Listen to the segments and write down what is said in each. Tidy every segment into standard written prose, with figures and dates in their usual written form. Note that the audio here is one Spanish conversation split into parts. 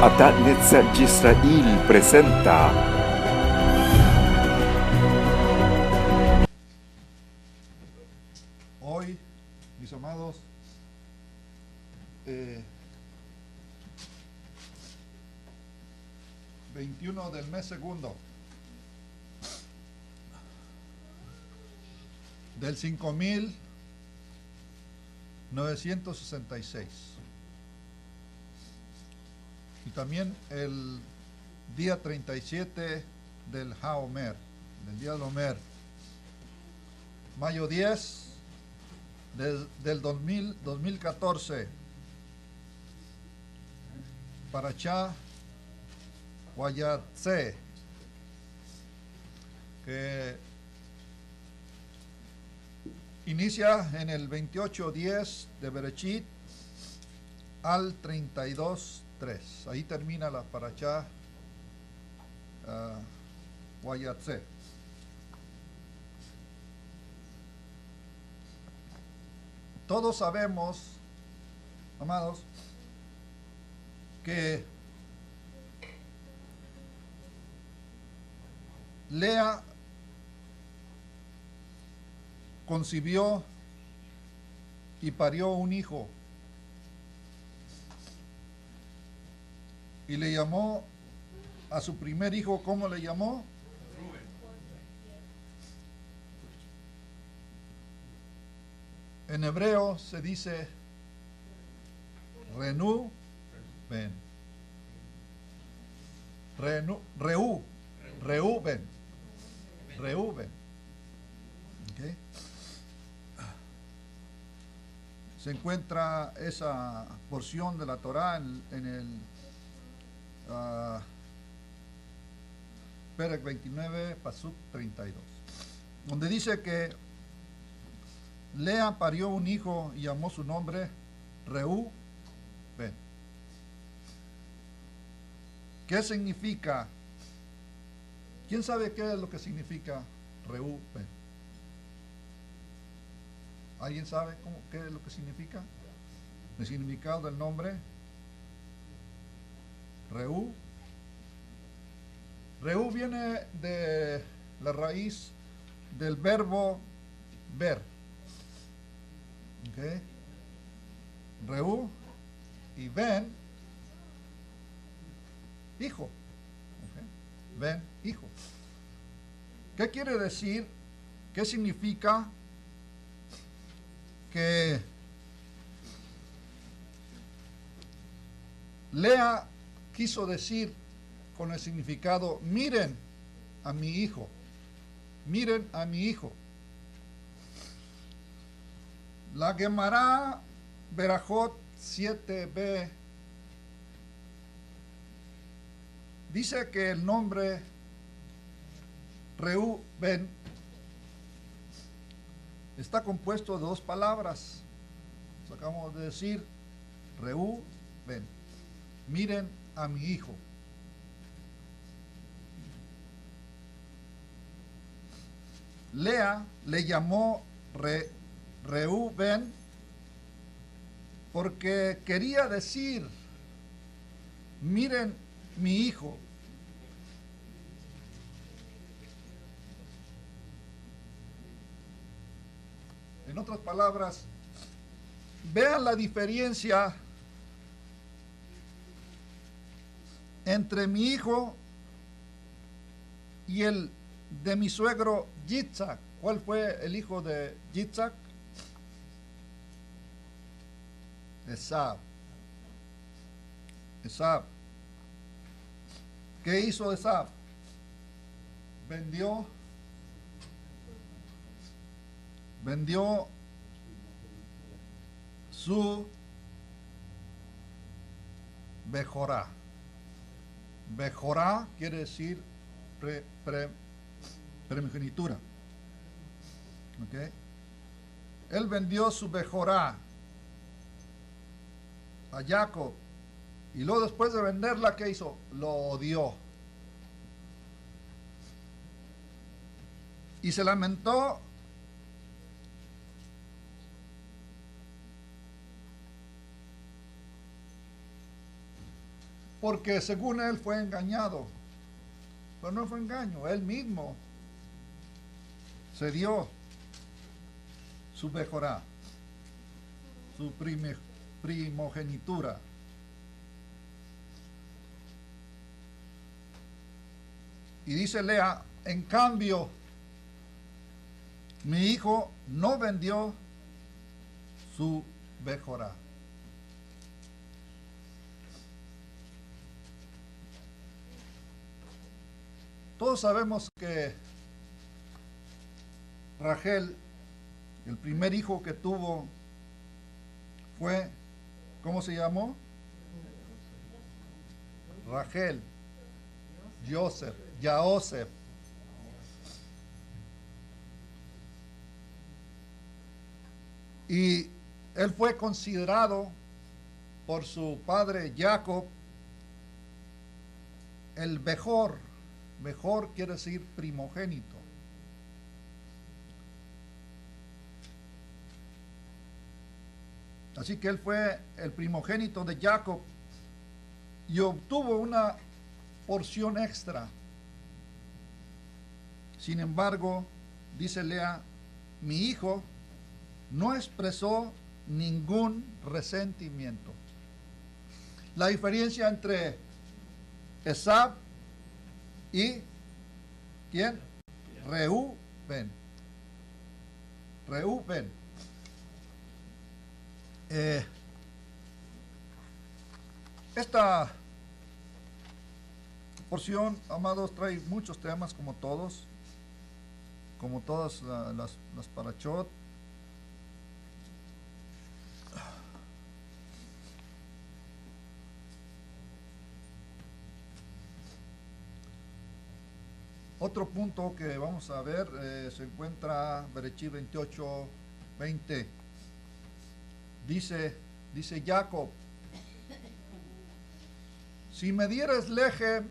Atat Netzat Yisrael presenta hoy, mis amados, 21 del mes segundo del 5966, y también el día 37 del HaOmer, del día del Omer, mayo 10 del 2014, Parashá Wayatze, que inicia en el 28:10 de Bereshit al 32:3. Ahí termina la Parashá Wayatze. Todos sabemos, amados, que Lea concibió y parió un hijo y le llamó a su primer hijo, ¿cómo le llamó? Rubén. En hebreo se dice Reuben. ¿Okay? Se encuentra esa porción de la Torá en el Perek 29, Pasuk 32, donde dice que Lea parió un hijo y llamó su nombre Reuben. ¿Qué significa? ¿Quién sabe qué es lo que significa Reuben? ¿Alguien sabe qué es lo que significa? El significado del nombre Reú. Reú viene de la raíz del verbo ver. ¿Okay? Reú y Ben, hijo. ¿Okay? Ben, hijo. ¿Qué quiere decir? ¿Qué significa? Que Lea quiso decir con el significado: miren a mi hijo, miren a mi hijo. La Gemara Berajot 7b dice que el nombre Reuben está compuesto de dos palabras. Acabamos de decir Reuben, miren a mi hijo. Lea le llamó Reuben porque quería decir: miren mi hijo. En otras palabras, vean la diferencia entre mi hijo y el de mi suegro Yitzhak. ¿Cuál fue el hijo de Yitzhak? Esab. ¿Qué hizo Esab? Vendió su Bejorá. Bejorá quiere decir primogenitura. ¿Okay? Él vendió su Bejorá a Jacob, y luego, después de venderla, ¿qué hizo? Lo odió y se lamentó porque según él fue engañado. Pero no fue engaño, él mismo se dio su Bejorá, su primogenitura. Y dice Lea, en cambio, mi hijo no vendió su Bejorá. Todos sabemos que Rachel, el primer hijo que tuvo fue, ¿cómo se llamó? Rachel, Yaosef. Y él fue considerado por su padre Jacob el Bejor. Bejor quiere decir primogénito. Así que él fue el primogénito de Jacob y obtuvo una porción extra. Sin embargo, dice Lea, mi hijo no expresó ningún resentimiento. La diferencia entre Esab y ¿quién? Reúben. Esta porción, amados, trae muchos temas como todas las parachot. Otro punto que vamos a ver se encuentra Berechit 28, 20. Dice Jacob, si me dieres leje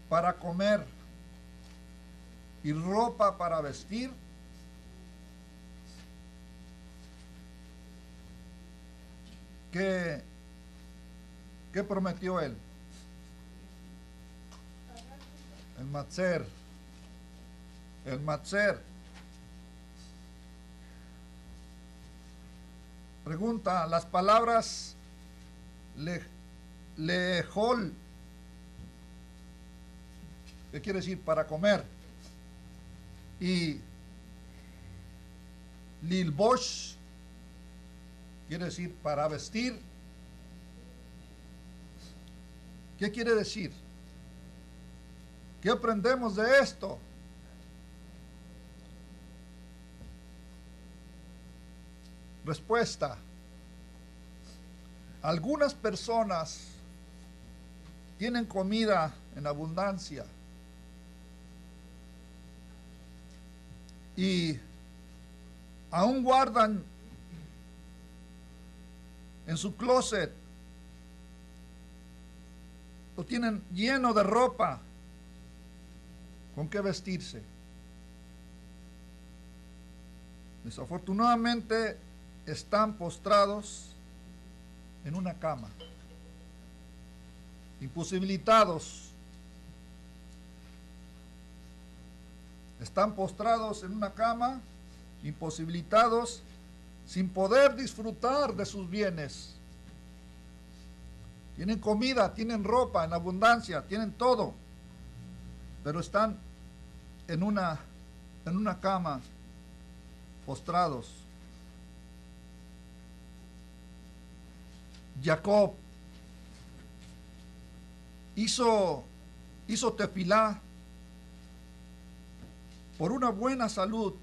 para comer y ropa para vestir, ¿qué prometió él? El matzer. Pregunta, las palabras lejol, ¿qué quiere decir? Para comer. Y lilbosh, quiere decir para vestir. ¿Qué quiere decir? ¿Qué aprendemos de esto? Respuesta. Algunas personas tienen comida en abundancia y aún guardan en su closet, lo tienen lleno de ropa con qué vestirse. Desafortunadamente están postrados en una cama, imposibilitados. Están postrados en una cama, imposibilitados, sin poder disfrutar de sus bienes. Tienen comida, tienen ropa en abundancia, tienen todo, pero están en una cama, postrados. Jacob hizo tefilá por una buena salud.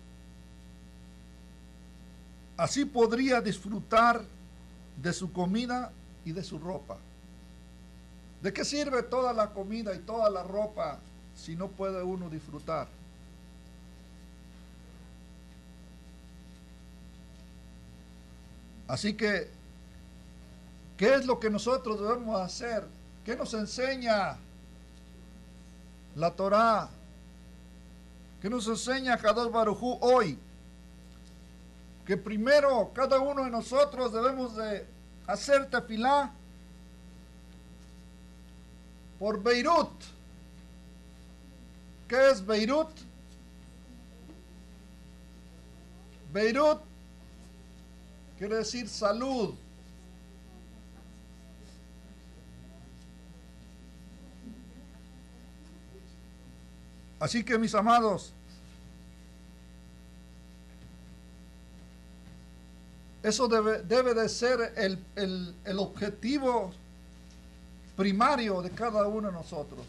Así podría disfrutar de su comida y de su ropa. ¿De qué sirve toda la comida y toda la ropa si no puede uno disfrutar? Así que, ¿qué es lo que nosotros debemos hacer? ¿Qué nos enseña la Torá? ¿Qué nos enseña Kadosh Baruj Hu hoy? Que primero cada uno de nosotros debemos de hacer tefilá por Beirut. ¿Qué es Beirut? Beirut quiere decir salud. Así que, mis amados, eso debe de ser el objetivo primario de cada uno de nosotros.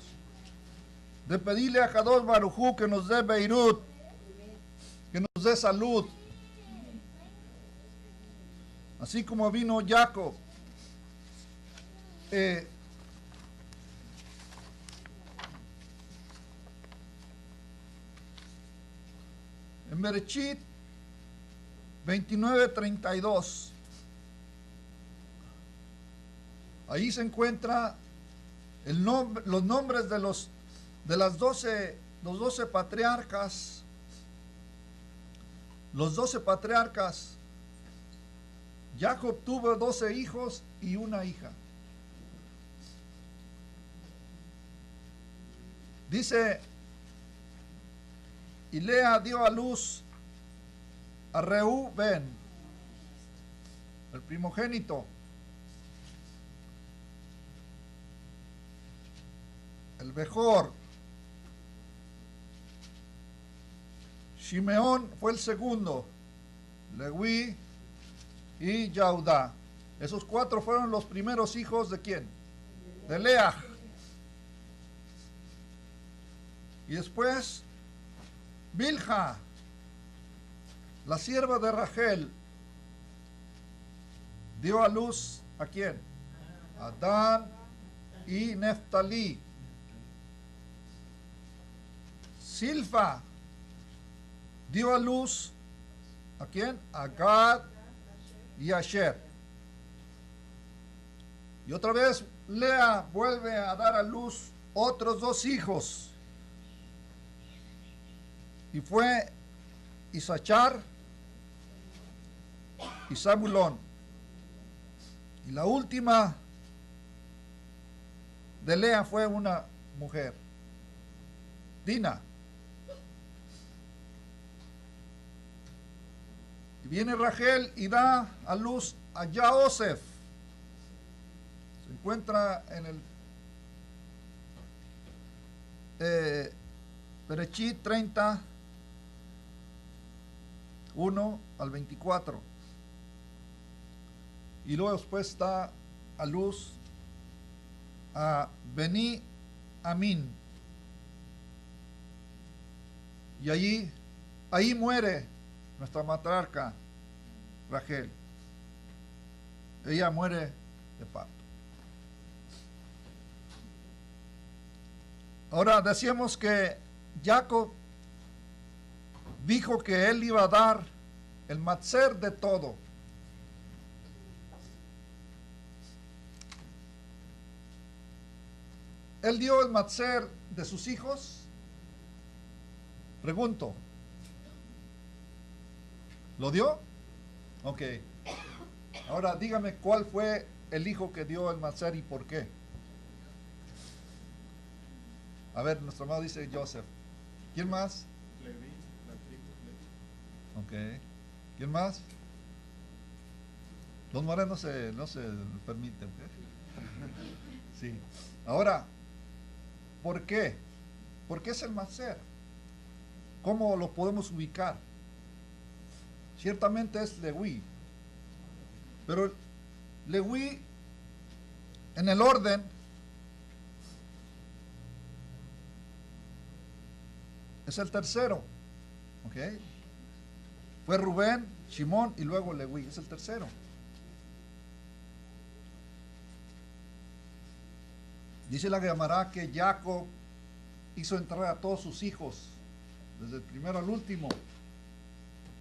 De pedirle a Kadosh Baruj Hu que nos dé Beirut, que nos dé salud. Así como vino Jacob. En Bereshit 29:32, ahí se encuentra los nombres de los 12 patriarcas. Los 12 patriarcas. Jacob tuvo 12 hijos y una hija. Dice, y Lea dio a luz a Reubén, el primogénito, el mejor. Shimeón fue el segundo, Leví y Yaudá. Esos 4 fueron los primeros hijos de ¿quién? De Lea. Y después Bilha, la sierva de Rachel, dio a luz ¿a quién? A Dan y Neftalí. Silfa dio a luz ¿a quién? A Gad y Asher. Y otra vez Lea vuelve a dar a luz otros 2 hijos. Y fue Isachar y Zabulón. Y la última de Lea fue una mujer, Dina. Y viene Rachel y da a luz a Yosef. Se encuentra en el Bereshit 30, 1 al 24. Y luego después da a luz a Bení Amín. Y ahí muere nuestra matriarca Rachel. Ella muere de parto. Ahora decíamos que Jacob dijo que él iba a dar el matzer de todo. ¿Él dio el matzer de sus hijos? Pregunto. ¿Lo dio? Ok. Ahora dígame cuál fue el hijo que dio el matzer y por qué. A ver, nuestro amado dice Joseph. ¿Quién más? Leví, la tribu Leví. Ok. ¿Quién más? Los morenos no se permiten. Sí. Ahora, ¿por qué? ¿Por qué es el matzer? ¿Cómo lo podemos ubicar? Ciertamente es Leví. Pero Leví, en el orden, es el tercero. ¿Ok? Fue Rubén, Shimón y luego Leví. Es el tercero. Dice la Gemara que Jacob hizo entrar a todos sus hijos, desde el primero al último,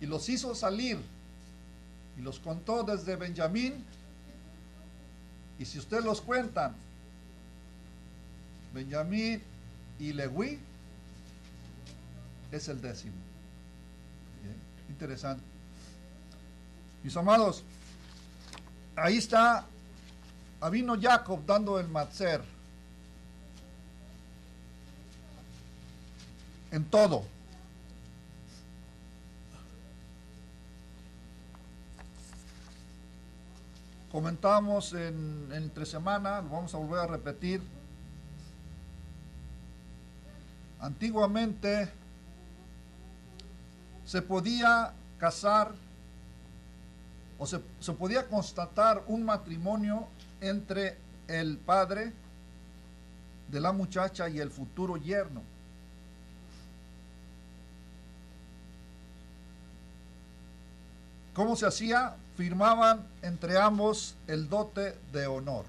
y los hizo salir, y los contó desde Benjamín, y si ustedes los cuentan, Benjamín y Leví, es el 10º. Bien, interesante. Mis amados, ahí está, vino Jacob dando el matzer. en todo. Comentamos entre semana, lo vamos a volver a repetir. Antiguamente se podía casar o se podía constatar un matrimonio entre el padre de la muchacha y el futuro yerno. ¿Cómo se hacía? Firmaban entre ambos el dote de honor.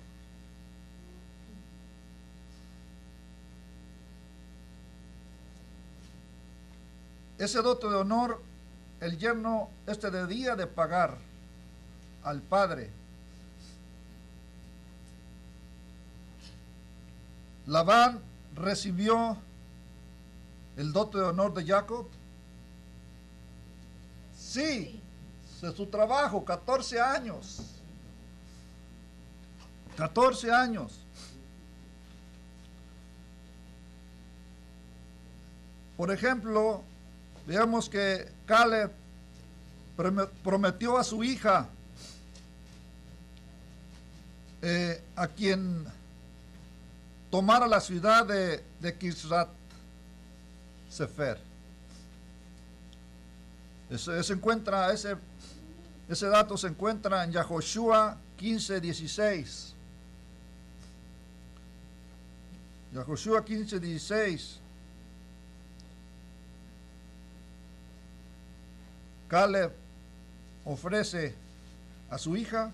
Ese dote de honor, el yerno debía de pagar al padre. Labán recibió el dote de honor de Jacob. Sí, de su trabajo, 14 años. 14 años. Por ejemplo, veamos que Caleb prometió a su hija, a quien tomara la ciudad de Kirjat Sefer. Ese dato se encuentra en Yahoshua 15:16. Yahoshua 15:16. Caleb ofrece a su hija,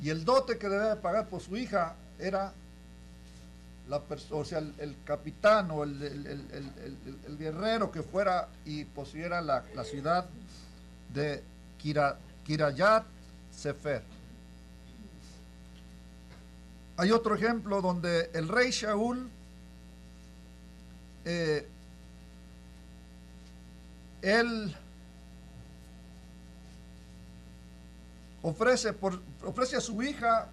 y el dote que debe pagar por su hija era el capitán o el guerrero que fuera y poseyera la ciudad de Kirjat Sefer. Hay otro ejemplo donde el rey Shaul él ofrece a su hija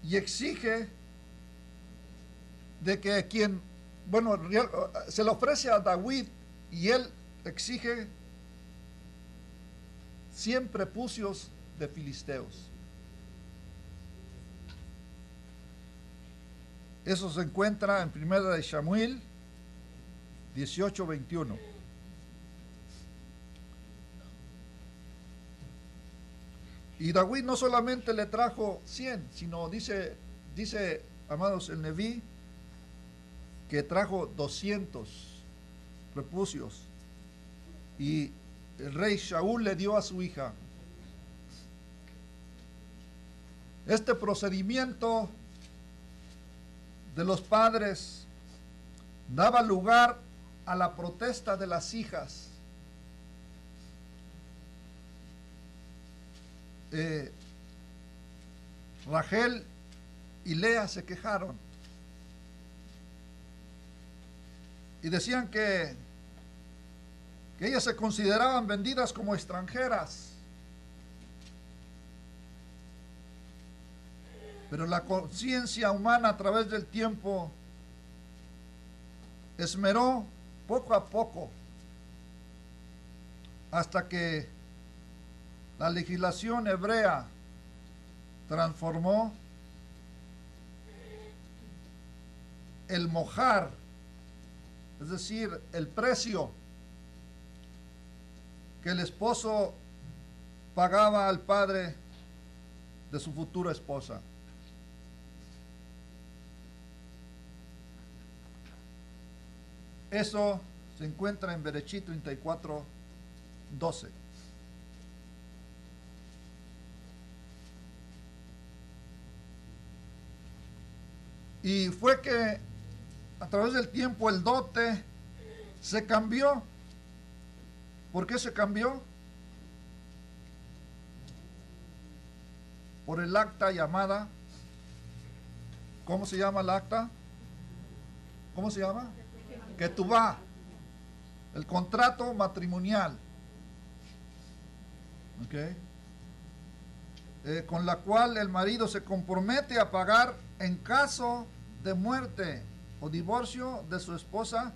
y exige de que se le ofrece a David, y él exige 100 prepucios de filisteos. Eso se encuentra en 1 de Samuel 18:21. Y David no solamente le trajo 100, sino dice, amados, el Neví, que trajo 200 prepucios. Y el rey Shaul le dio a su hija. Este procedimiento de los padres daba lugar a la protesta de las hijas. Rachel y Lea se quejaron y decían que ellas se consideraban vendidas como extranjeras. Pero la conciencia humana a través del tiempo esmeró poco a poco hasta que la legislación hebrea transformó el mojar, es decir, el precio que el esposo pagaba al padre de su futura esposa. Eso se encuentra en Bereshit 34:12. Y fue que a través del tiempo el dote se cambió. ¿Por qué se cambió? Por el acta llamada, ¿cómo se llama el acta? ¿Cómo se llama? Ketubá, el contrato matrimonial, con la cual el marido se compromete a pagar en caso de muerte o divorcio de su esposa,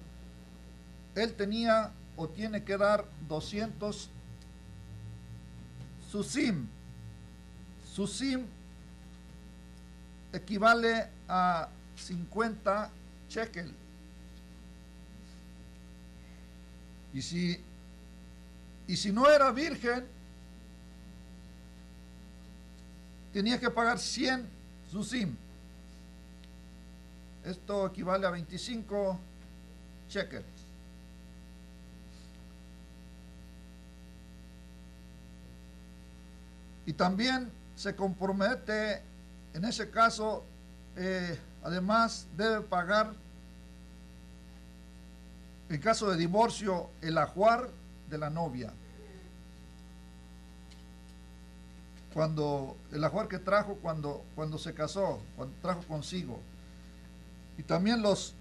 él tenía o tiene que dar 200 susim. Susim equivale a 50 shekel. Y si no era virgen, tenía que pagar 100 susim. Esto equivale a 25 shekels. Y también se compromete, en ese caso, además debe pagar, en caso de divorcio, el ajuar de la novia. El ajuar que trajo cuando se casó, cuando trajo consigo. Y también los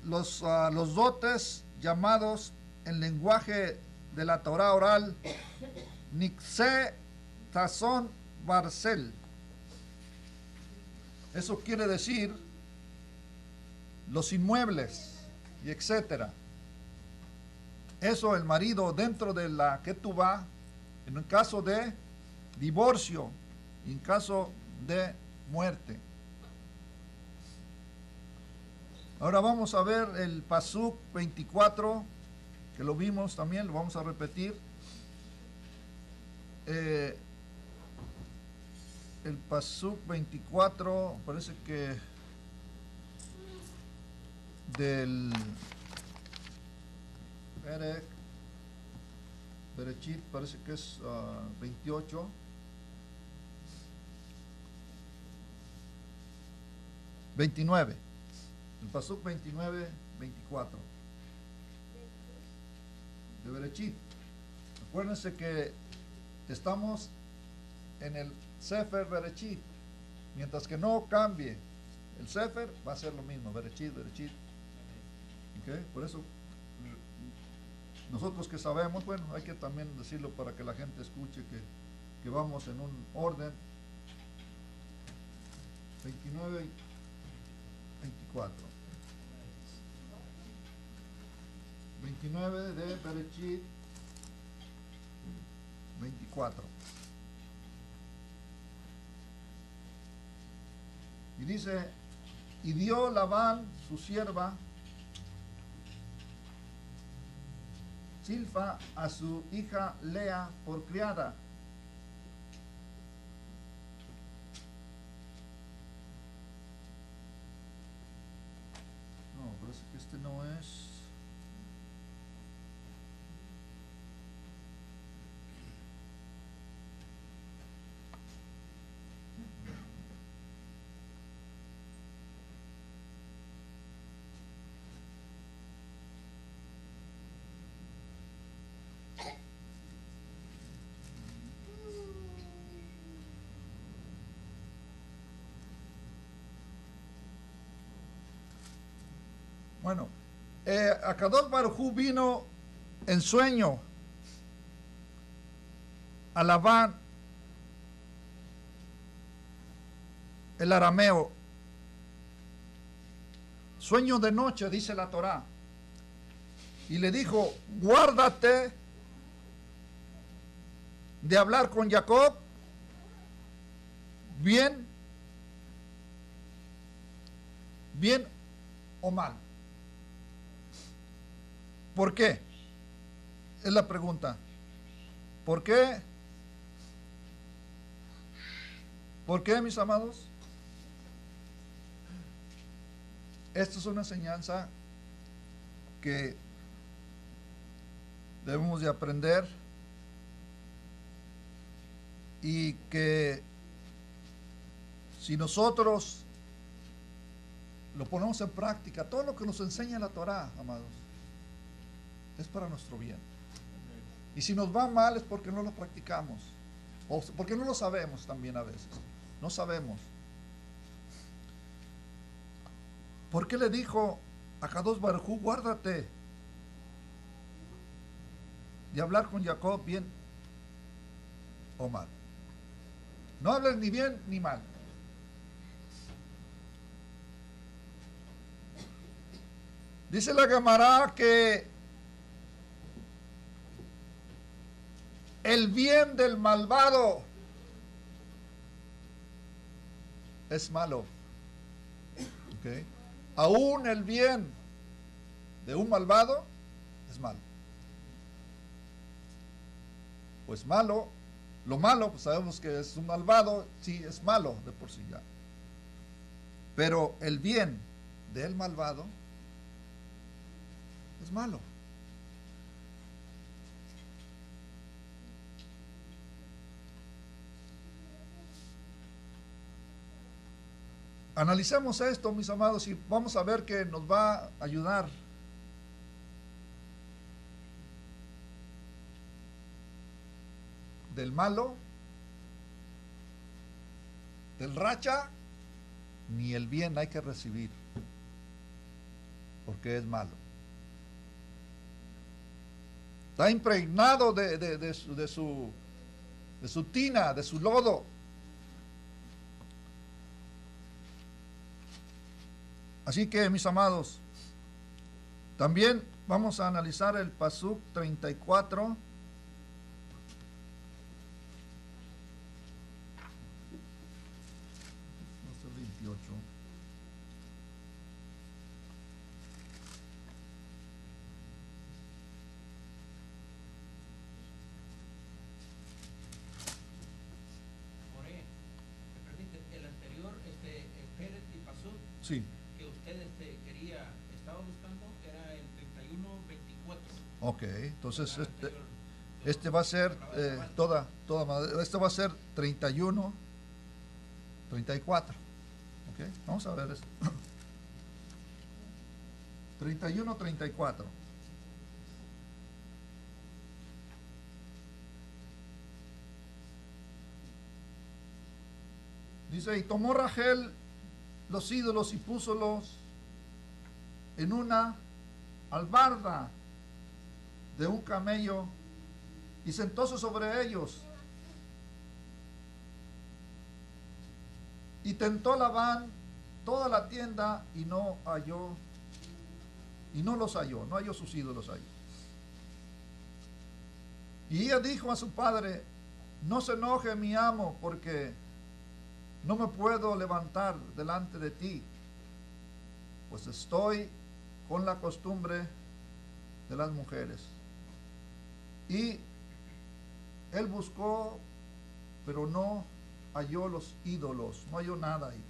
dotes llamados en lenguaje de la Torah oral, Nixé Tazón Barcel. Eso quiere decir los inmuebles y etcétera. Eso el marido dentro de la ketubá, en el caso de divorcio y en caso de muerte. Ahora vamos a ver el Pasuk 24, que lo vimos también, lo vamos a repetir. El Pasuk 24, parece que del Berechit, parece que es 28. El Pasuk 29, 24 de Berechit. Acuérdense que estamos en el Sefer Berechit. Mientras que no cambie el Sefer, va a ser lo mismo, Berechit. ¿Okay? Por eso, nosotros que sabemos, bueno, hay que también decirlo para que la gente escuche que vamos en un orden. 29 y 24. 29 de Berechit 24. Y dice, y dio Labán, su sierva, Silfa, a su hija Lea por criada. No, parece que este no es. Bueno, Akadosh Baruj Hu vino en sueño a Labán, el arameo. Sueño de noche, dice la Torá. Y le dijo, guárdate de hablar con Jacob, bien o mal. ¿Por qué? Es la pregunta. ¿Por qué? ¿Por qué, mis amados? Esto es una enseñanza que debemos de aprender y que si nosotros lo ponemos en práctica, todo lo que nos enseña la Torá, amados, es para nuestro bien. Y si nos va mal es porque no lo practicamos, o porque no lo sabemos también a veces. No sabemos. ¿Por qué le dijo a Akadosh Baruj Hu, guárdate de hablar con Jacob bien o mal? No hables ni bien ni mal. Dice la Gemara que el bien del malvado es malo. ¿Okay? Aún el bien de un malvado es malo. Pues malo, lo malo, pues sabemos que es un malvado, sí es malo de por sí ya. Pero el bien del malvado es malo. Analicemos esto, mis amados, y vamos a ver que nos va a ayudar. Del malo, del racha, ni el bien hay que recibir, porque es malo. Está impregnado de su tina, de su lodo. Así que, mis amados, también vamos a analizar el Pasuk 34. Sí. Que usted estaba buscando era el 31-24. Ok, entonces este va a ser esto va a ser 31, 34. Ok, vamos a ver esto. 31, 34. Dice, y tomó Rachel los ídolos y púsolos en una albarda de un camello y sentóse sobre ellos. Y tentó Labán toda la tienda y no los halló, no halló sus ídolos ahí. Y ella dijo a su padre, no se enoje mi amo, porque no me puedo levantar delante de ti, pues estoy con la costumbre de las mujeres. Y él buscó, pero no halló los ídolos, no halló nada ahí.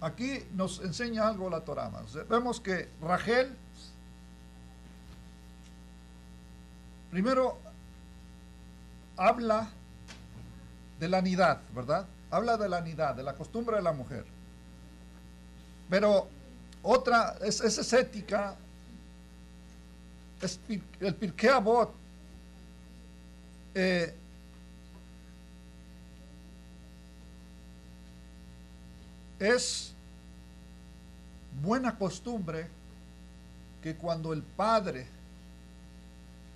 Aquí nos enseña algo la Torá. Vemos que Rachel, primero, habla de la nidad, ¿verdad? Habla de la nidad, de la costumbre de la mujer. Pero otra, esa es ética, es el Pirkei Avot. Es buena costumbre que cuando el padre,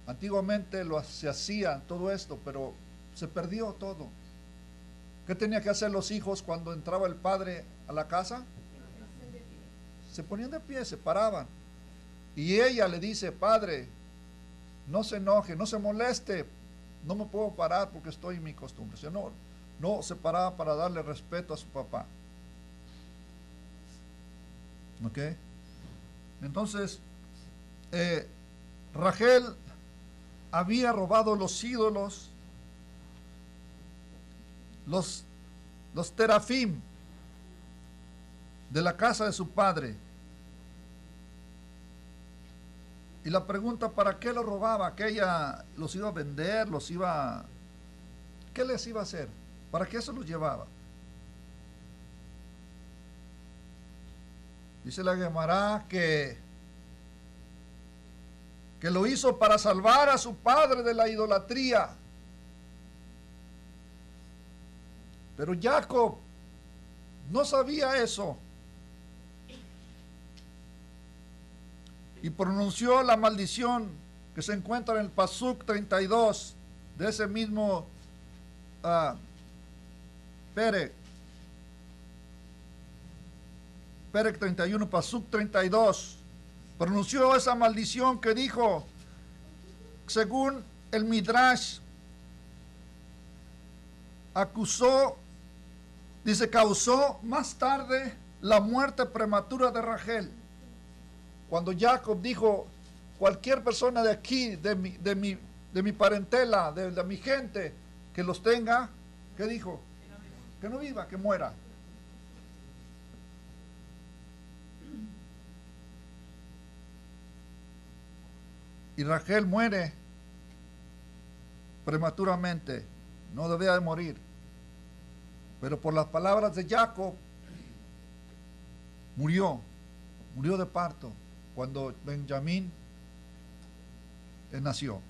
antiguamente se hacía todo esto, pero se perdió todo. ¿Qué tenía que hacer los hijos cuando entraba el padre a la casa? Se ponían de pie, se paraban. Y ella le dice, padre, no se enoje, no se moleste, no me puedo parar porque estoy en mi costumbre. O sea, no se paraba para darle respeto a su papá. ¿Ok? Entonces, Rachel había robado los ídolos, los terafim de la casa de su padre. Y la pregunta, ¿para qué los robaba? ¿Que ella los iba a vender? ¿Qué les iba a hacer? ¿Para qué se los llevaba? Dice la Gemara que lo hizo para salvar a su padre de la idolatría. Pero Jacob no sabía eso. Y pronunció la maldición que se encuentra en el Pasuk 32 de ese mismo Perek. Perec 31, Pasuk 32, pronunció esa maldición que dijo, según el Midrash, causó más tarde la muerte prematura de Rachel. Cuando Jacob dijo, cualquier persona de aquí, de mi parentela, de mi gente, que los tenga, ¿qué dijo? Que no viva, que muera. Y Rachel muere prematuramente, no debía de morir. Pero por las palabras de Jacob, murió de parto cuando Benjamín nació.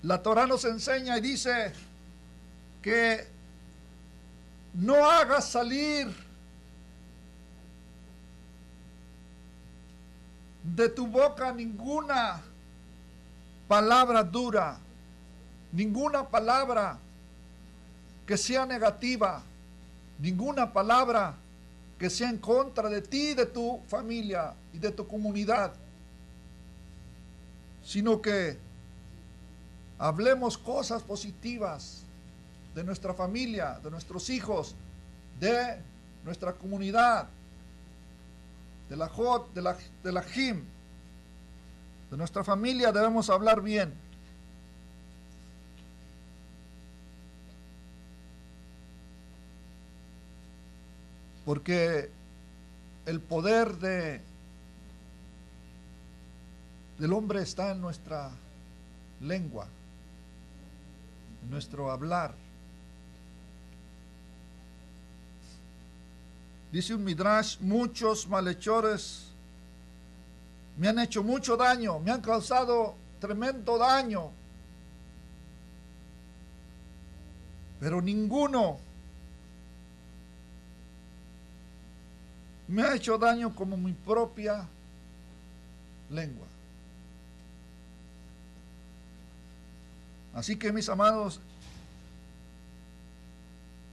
La Torah nos enseña y dice que no hagas salir de tu boca ninguna palabra dura, ninguna palabra que sea negativa, ninguna palabra que sea en contra de ti, de tu familia y de tu comunidad, sino que hablemos cosas positivas de nuestra familia, de nuestros hijos, de nuestra comunidad, de la Jot, de la Jim, de nuestra familia debemos hablar bien. Porque el poder del hombre está en nuestra lengua, en nuestro hablar. Dice un Midrash, muchos malhechores me han hecho mucho daño, me han causado tremendo daño, pero ninguno me ha hecho daño como mi propia lengua. Así que, mis amados,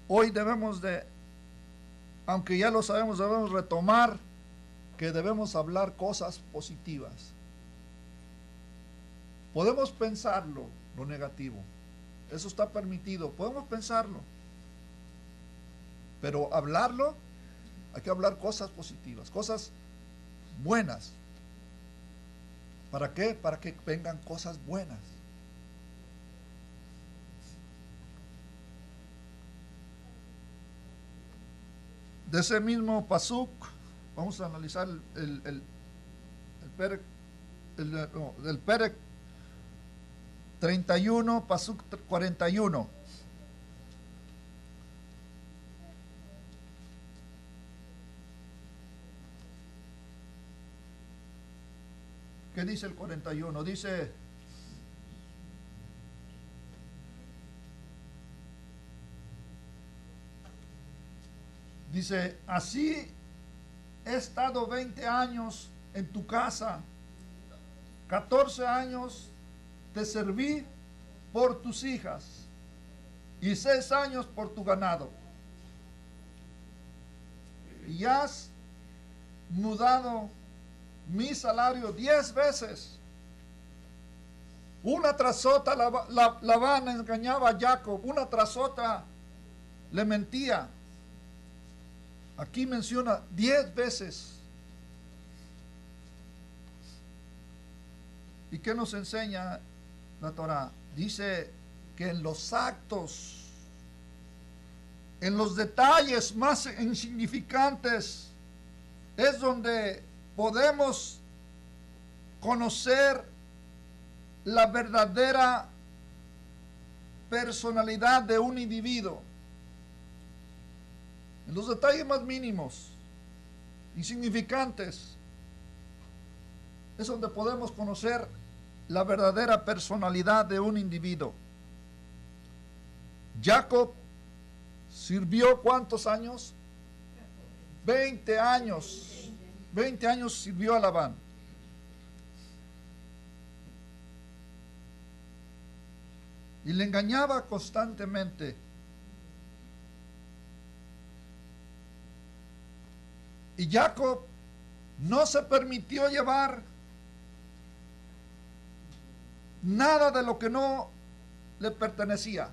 hoy debemos de, aunque ya lo sabemos, debemos retomar que debemos hablar cosas positivas. Podemos pensarlo, lo negativo, eso está permitido, podemos pensarlo, pero hablarlo, hay que hablar cosas positivas, cosas buenas. ¿Para qué? Para que vengan cosas buenas. De ese mismo pasuk, vamos a analizar el Perec 31, pasuk 41. ¿Qué dice el 41? Dice, así he estado 20 años en tu casa, 14 años te serví por tus hijas y 6 años por tu ganado. Y has mudado mi salario 10 veces. Una tras otra Labán engañaba a Jacob, una tras otra le mentía. Aquí menciona 10 veces. ¿Y qué nos enseña la Torah? Dice que en los actos, en los detalles más insignificantes, es donde podemos conocer la verdadera personalidad de un individuo. En los detalles más mínimos, insignificantes, es donde podemos conocer la verdadera personalidad de un individuo. Jacob sirvió ¿cuántos años? 20 años. 20 años sirvió a Labán. Y le engañaba constantemente. Y Jacob no se permitió llevar nada de lo que no le pertenecía.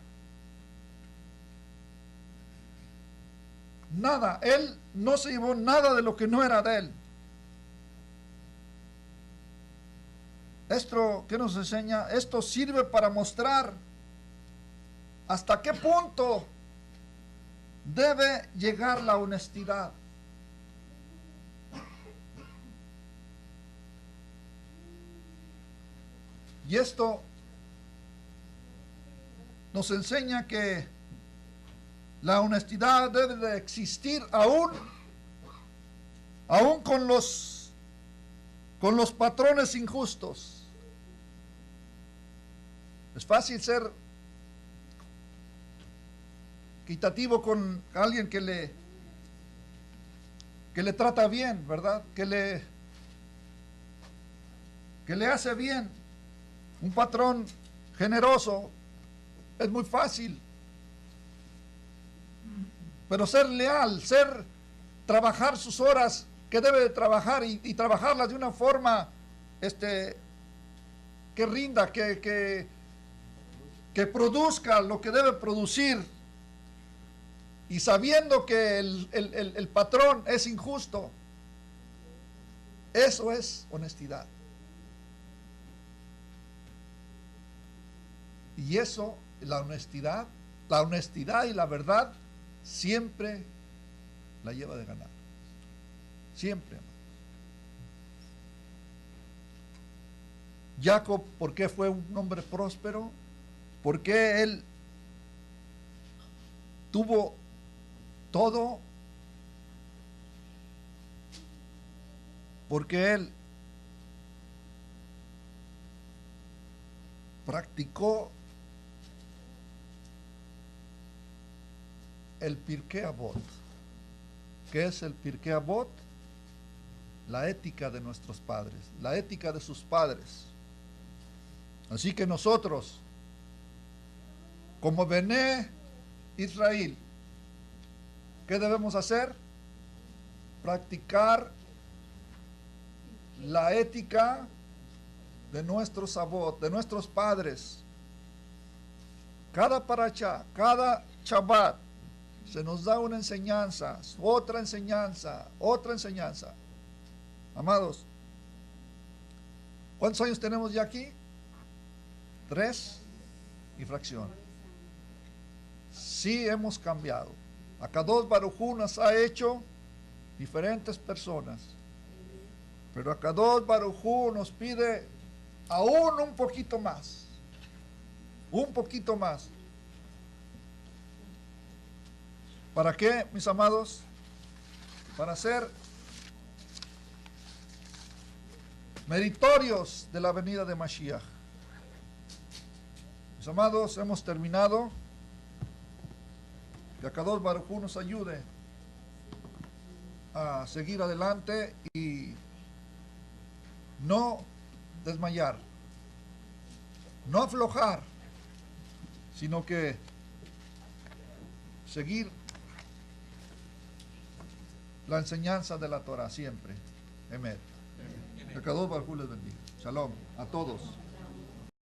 Nada. Él no se llevó nada de lo que no era de él. Esto, ¿qué nos enseña? Esto sirve para mostrar hasta qué punto debe llegar la honestidad. Y esto nos enseña que la honestidad debe de existir aún con los patrones injustos. Es fácil ser equitativo con alguien que le trata bien, ¿verdad? Que le hace bien. Un patrón generoso es muy fácil. Pero ser leal, trabajar sus horas que debe de trabajar y trabajarlas de una forma que rinda, que produzca lo que debe producir, y sabiendo que el patrón es injusto, eso es honestidad. Y eso, la honestidad y la verdad siempre la lleva de ganar. Siempre. Jacob, ¿por qué fue un hombre próspero? Porque él tuvo todo, porque él practicó el Pirkei Avot. ¿Qué es el Pirkei Avot? La ética de nuestros padres, la ética de sus padres. Así que nosotros, como Bené Israel, ¿qué debemos hacer? Practicar la ética de nuestros avot, de nuestros padres. Cada parashá, cada Shabbat, se nos da una enseñanza, otra enseñanza, otra enseñanza. Amados, ¿cuántos años tenemos ya aquí? 3 y fracción. Sí hemos cambiado. Akadosh Baruj Hu nos ha hecho diferentes personas, pero Akadosh Baruj Hu nos pide aún un poquito más. Un poquito más. ¿Para qué, mis amados? Para ser meritorios de la venida de Mashiach. Mis amados, hemos terminado. Que Akadosh Baruj Hu nos ayude a seguir adelante y no desmayar, no aflojar, sino que seguir la enseñanza de la Torah siempre. Amén. Que Akadosh Baruj Hu les bendiga. Shalom a todos.